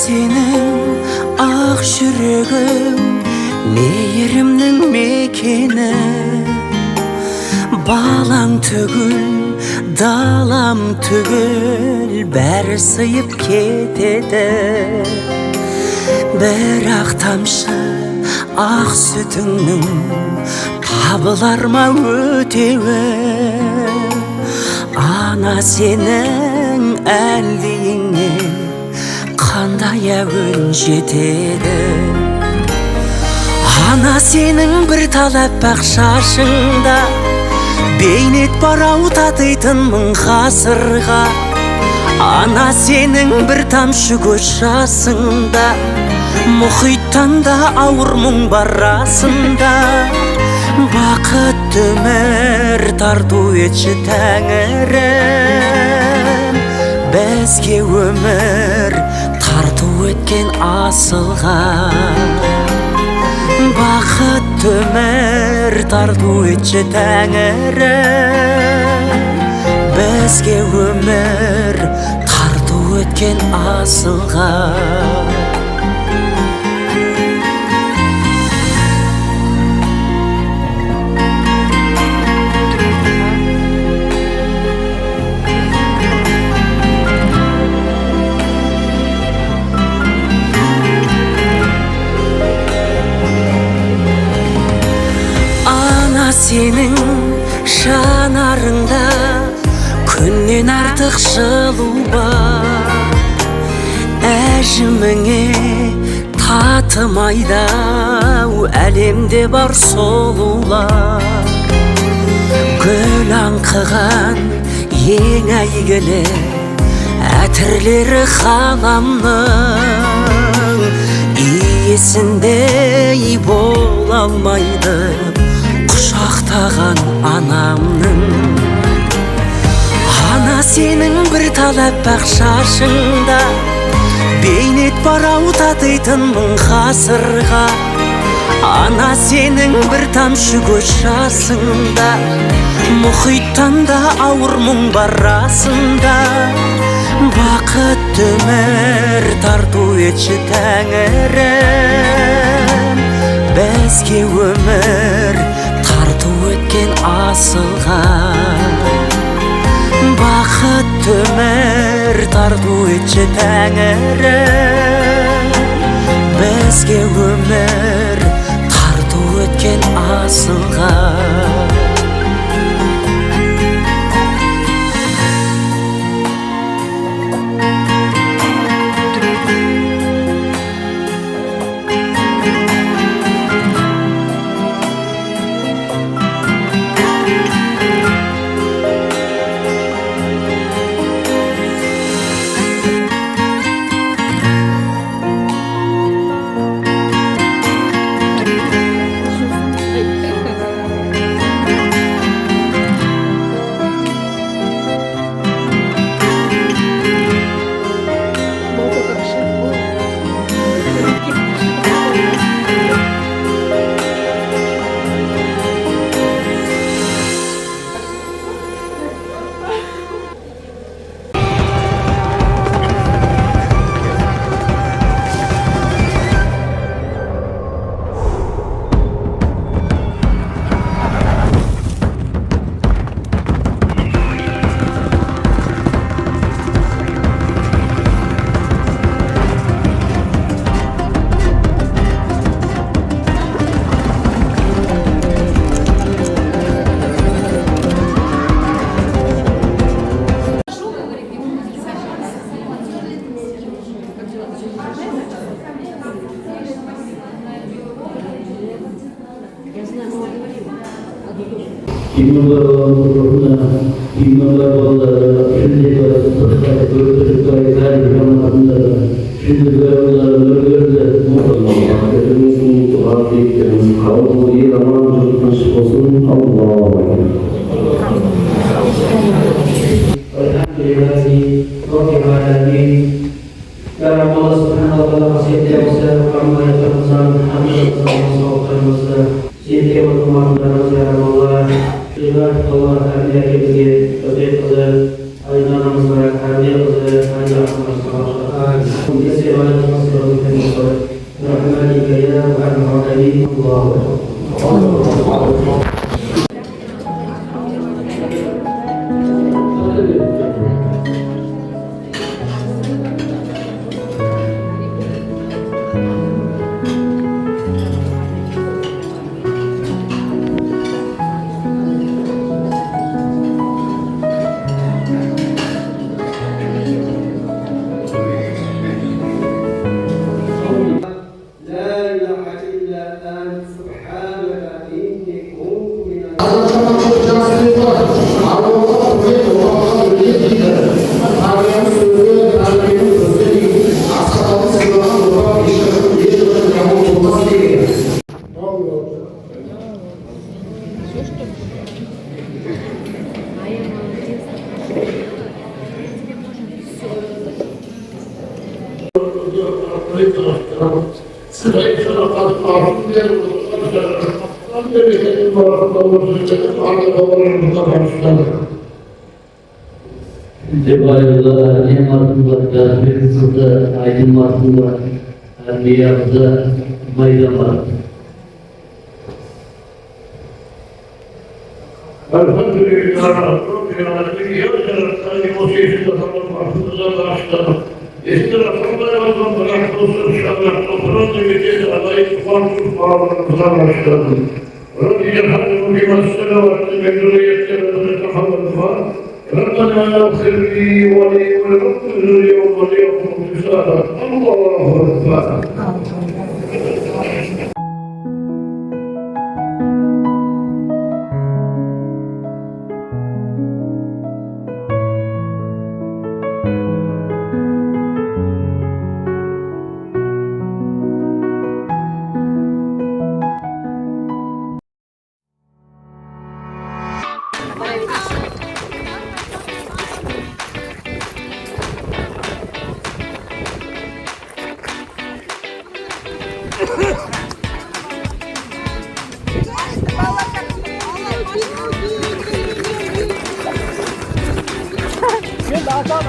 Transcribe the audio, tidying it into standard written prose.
сенің ақ жүрегің мейірімнің мекені, балаң түгіл далам түгіл бәрі сыйып кетеді, бірақ тамшы ақ сүтіңнің табылар ма өтеуі? Ана сенің әлдиіңе қандай әуен жетеді? Ана сенің бір талап бақ шашыңда бейнет барау татитын мың ғасырға. Ана сенің бір тамшы көз жасыңда мұхиттан да ауыр мұң бар расында. Бақытты өмір тарту етші Тәңірім, бізге өмір тарту еткен асылға. Бақытты өмір тарту етші Тәңірім, бізге өмір тарту еткен асылға. Сенің жанарыңда күннен артық жылу бар, әжіміңе татымайды әлемде бар сұлулар. Гүл аңқыған ең әйгілі әтірлері ғаламның, иесіндей бола алмайды құшақтаған анамның. Ана сенің бір талап бақ шашыңда бейнет барау татитын мың ғасырға. Ана сенің бір тамшы көз жасыңда мұхиттан да ауыр мұң бар расында. Бақытты өмір тарту етші Тәңірім, бізге өмір тарту еткен асылға. Бақытты өмір тарту етші Тәңірім, бізге өмір тарту еткен асылға. Aydan anamızlara, kardiye kızı, Ayda anamızlara, Debayırda, en ardında, bir kızda, Aydın ardında, Ermiyat'da, Mayda var. Elhamdülillah, Rabbil alemin, yarışlarına yolcuyuz, Allah'ımıza başlayalım. İstirafımda yazdım, bırakılsın inşallah, toprağın ümidiyeti alayı kufansız bağlarımıza başlayalım. Rabbi Cehal'ın kıymasına vakti memnuniyetlerine tahammül var. ربنا اغفر لي ولي ولكم اليوم وليكم بسالة الله أكبر. Gel daha